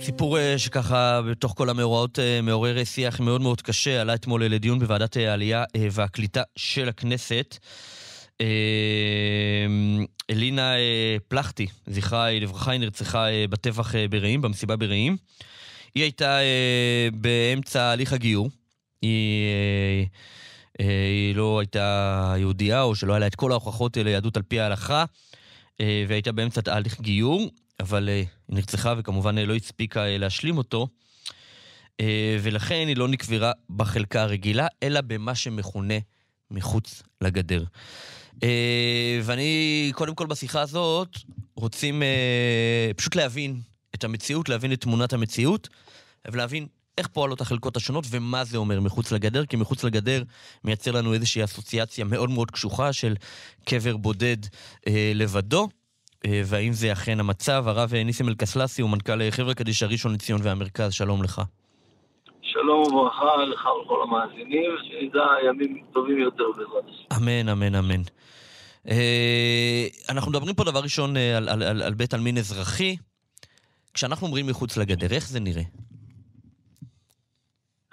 סיפור שככה בתוך כל המאורעות מעורר שיח מאוד מאוד קשה, עלה אתמול לדיון בוועדת העלייה והקליטה של הכנסת. אלינה פלחטי, זכרה לברכה, היא נרצחה בטבח ברעים, במסיבה ברעים. היא הייתה באמצע הליך הגיור. היא לא הייתה יהודייה, או שלא היה לה את כל ההוכחות ליהדות על פי ההלכה, והייתה באמצע הליך גיור, אבל היא נרצחה וכמובן לא הספיקה להשלים אותו, ולכן היא לא נקברה בחלקה הרגילה, אלא במה שמכונה מחוץ לגדר. ואני קודם כל בשיחה הזאת רוצים פשוט להבין את המציאות, להבין את תמונת המציאות, ולהבין איך פועלות החלקות השונות ומה זה אומר מחוץ לגדר, כי מחוץ לגדר מייצר לנו איזושהי אסוציאציה מאוד מאוד קשוחה של קבר בודד לבדו, והאם זה אכן המצב. הרב ניסים אלקסלסי הוא מנכ"ל חברה קדישא ראשון לציון והמרכז, שלום לך. שלום וברכה לך ולכל המאזינים, ושנדע ימים טובים יותר בעזרת השם. אמן, אמן, אמן. אנחנו מדברים פה דבר ראשון על בית עלמין אזרחי. כשאנחנו אומרים מחוץ לגדר, איך זה נראה?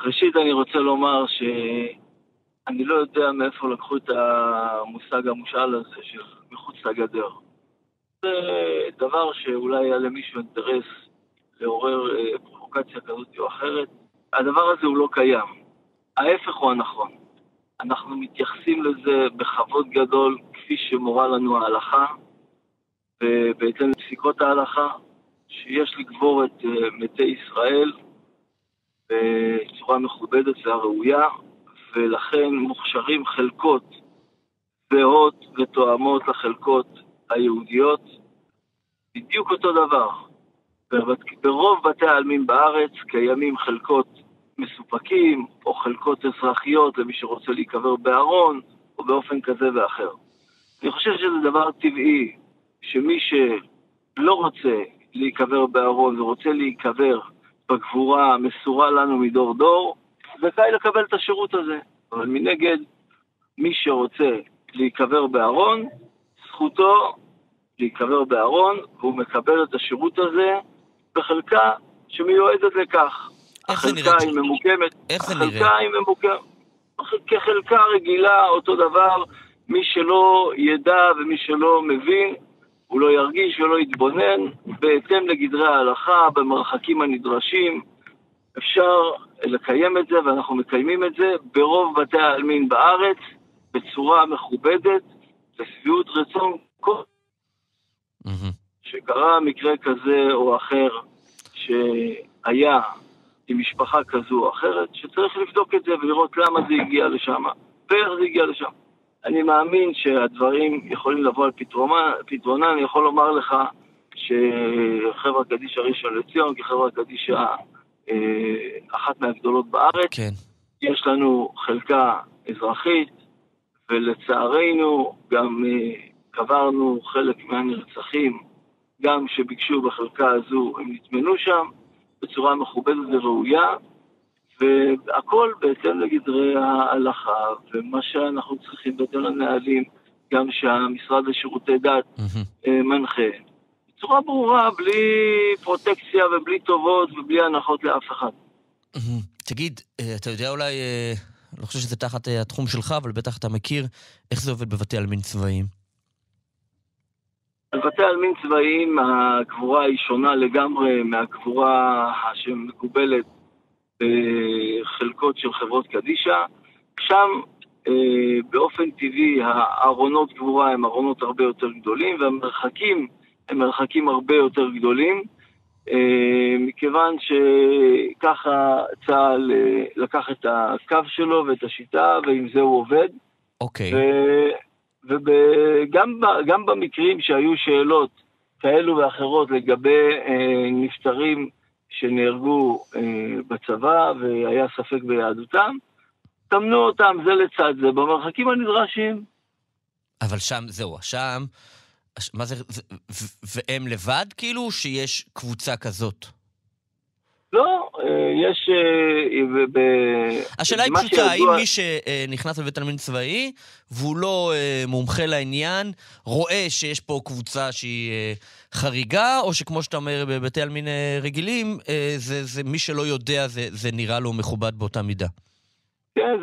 ראשית אני רוצה לומר שאני לא יודע מאיפה לקחו את המושג המושאל הזה של מחוץ לגדר. זה דבר שאולי היה למישהו אינטרס לעורר פרובוקציה כזאת או אחרת. הדבר הזה הוא לא קיים. ההפך הוא הנכון. אנחנו מתייחסים לזה בכבוד גדול, כפי שמורה לנו ההלכה, ובהתאם לפסיקות ההלכה, שיש לקבור את מתי ישראל בצורה מכובדת והראויה, ולכן מוכשרים חלקות זהות ותואמות לחלקות היהודיות, בדיוק אותו דבר. ברוב בתי העלמין בארץ קיימים חלקות מסופקים או חלקות אזרחיות למי שרוצה להיקבר בארון או באופן כזה ואחר. אני חושב שזה דבר טבעי שמי שלא רוצה להיקבר בארון ורוצה להיקבר בגבורה מסורה לנו מדור דור, זכאי לקבל את השירות הזה. אבל מנגד, מי שרוצה להיקבר בארון, זכותו להיקבר בארון, והוא מקבל את השירות הזה בחלקה שמיועדת לכך. החלקה היא ממוקמת. איך זה נראה? החלקה היא ממוקמת. כחלקה רגילה, אותו דבר, מי שלא ידע ומי שלא מבין, הוא לא ירגיש ולא יתבונן, בהתאם לגדרי ההלכה, במרחקים הנדרשים, אפשר לקיים את זה, ואנחנו מקיימים את זה ברוב בתי העלמין בארץ, בצורה מכובדת, לשביעות רצון כל. שקרה מקרה כזה או אחר, שהיה עם משפחה כזו או אחרת, שצריך לבדוק את זה ולראות למה זה הגיע לשם, ואיך זה הגיע לשם. אני מאמין שהדברים יכולים לבוא על פתרונה. אני יכול לומר לך שחברה קדישא ראשון לציון, כחברה קדישא אחת מהגדולות בארץ, כן. יש לנו חלקה אזרחית, ולצערנו גם קברנו חלק מהנרצחים, גם שביקשו בחלקה הזו, הם נטמנו שם בצורה מכובדת וראויה, והכל בהתאם לגדרי ההלכה, ומה שאנחנו צריכים בהתאם לנהלים, גם שהמשרד לשירותי דת מנחה, בצורה ברורה, בלי פרוטקציה ובלי טובות ובלי הנחות לאף אחד. תגיד, אתה יודע אולי, לא חושב שזה תחת התחום שלך, אבל בטח אתה מכיר, איך זה עובד בבתי עלמין צבאיים? בבתי עלמין צבאיים הגבורה היא שונה לגמרי מהגבורה שמקובלת בחלקות של חברות קדישא. שם באופן טבעי הארונות גבורה הם ארונות הרבה יותר גדולים, והמרחקים הם מרחקים הרבה יותר גדולים, מכיוון שככה צה"ל לקח את הקו שלו ואת השיטה, ועם זה הוא עובד. אוקיי. וגם במקרים שהיו שאלות כאלו ואחרות לגבי נפטרים שנהרגו בצבא והיה ספק ביהדותם, תמנו אותם זה לצד זה במרחקים הנדרשים. אבל שם, זהו, שם, מה זה, והם לבד כאילו שיש קבוצה כזאת? לא, יש... השאלה היא פשוטה, האם מי שנכנס לבית עלמין צבאי, והוא לא מומחה לעניין, רואה שיש פה קבוצה שהיא חריגה, או שכמו שאתה אומר בבתי עלמין רגילים, זה מי שלא יודע, זה נראה לו מכובד באותה מידה. כן,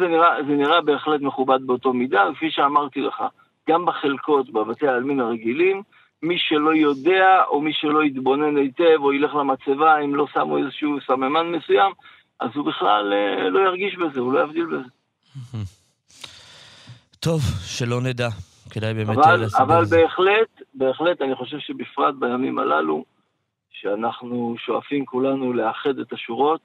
זה נראה בהחלט מכובד באותו מידה, כפי שאמרתי לך, גם בחלקות, בבתי העלמין הרגילים, מי שלא יודע, או מי שלא יתבונן היטב, או ילך למצבה, אם לא שמו איזשהו סממן מסוים, אז הוא בכלל לא ירגיש בזה, הוא לא יבדיל בזה. טוב, שלא נדע. כדאי באמת אבל בהחלט, אני חושב שבפרט בימים הללו, שאנחנו שואפים כולנו לאחד את השורות,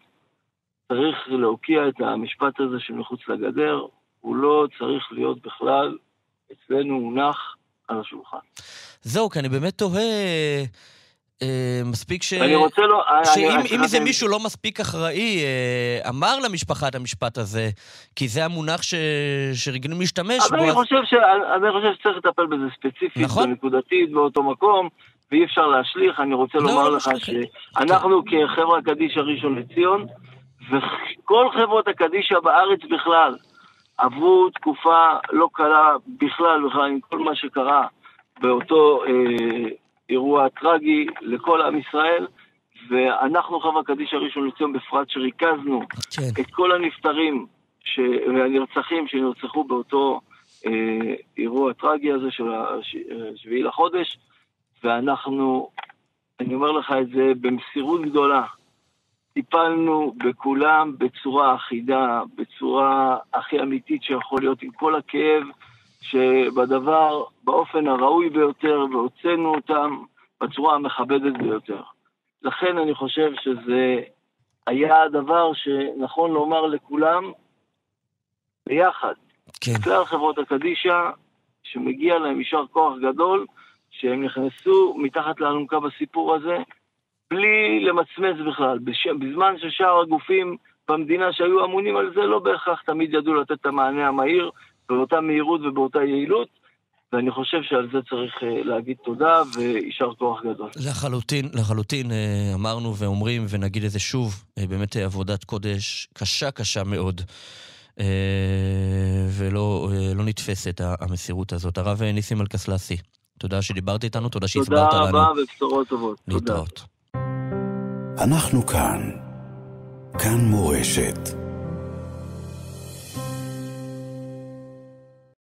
צריך להוקיע את המשפט הזה שמחוץ לגדר, הוא לא צריך להיות בכלל אצלנו מונח על השולחן. זהו, כי אני באמת תוהה, מספיק שאם איזה מישהו לא מספיק אחראי, אמר למשפחה את המשפט הזה, כי זה המונח שרגילים להשתמש בו. אבל אני חושב שצריך לטפל בזה ספציפית, בנקודתית, באותו מקום, ואי אפשר להשליך. אני רוצה לומר לך שאנחנו כחברה קדישא ראשון לציון, וכל חברות הקדישא בארץ בכלל, עברו תקופה לא קלה בכלל, עם כל מה שקרה באותו אירוע טרגי לכל עם ישראל, ואנחנו חברה קדישא ראשון לציון בפרט שריכזנו את כל הנפטרים והנרצחים שנרצחו באותו אירוע טרגי הזה של 7 לחודש, ואנחנו, אני אומר לך את זה במסירות גדולה, טיפלנו בכולם בצורה אחידה, בצורה הכי אמיתית שיכול להיות, עם כל הכאב שבדבר, באופן הראוי ביותר, והוצאנו אותם בצורה המכבדת ביותר. לכן אני חושב שזה היה הדבר שנכון לומר לכולם ביחד. כן. כלל חברות הקדישא, שמגיע להם יישר כוח גדול, שהם נכנסו מתחת לאלונקה בסיפור הזה, בלי למצמץ בכלל. בזמן ששאר הגופים במדינה שהיו אמונים על זה, לא בהכרח תמיד ידעו לתת את המענה המהיר, באותה מהירות ובאותה יעילות, ואני חושב שעל זה צריך להגיד תודה וישר כוח גדול. לחלוטין אמרנו ואומרים ונגיד את זה שוב, באמת עבודת קודש קשה מאוד, ולא נתפסת המסירות הזאת. הרב ניסים אלקסלסי, תודה שדיברת איתנו, תודה שהסברת לנו. תודה רבה ובשורות טובות. להתראות. אנחנו כאן מורשת.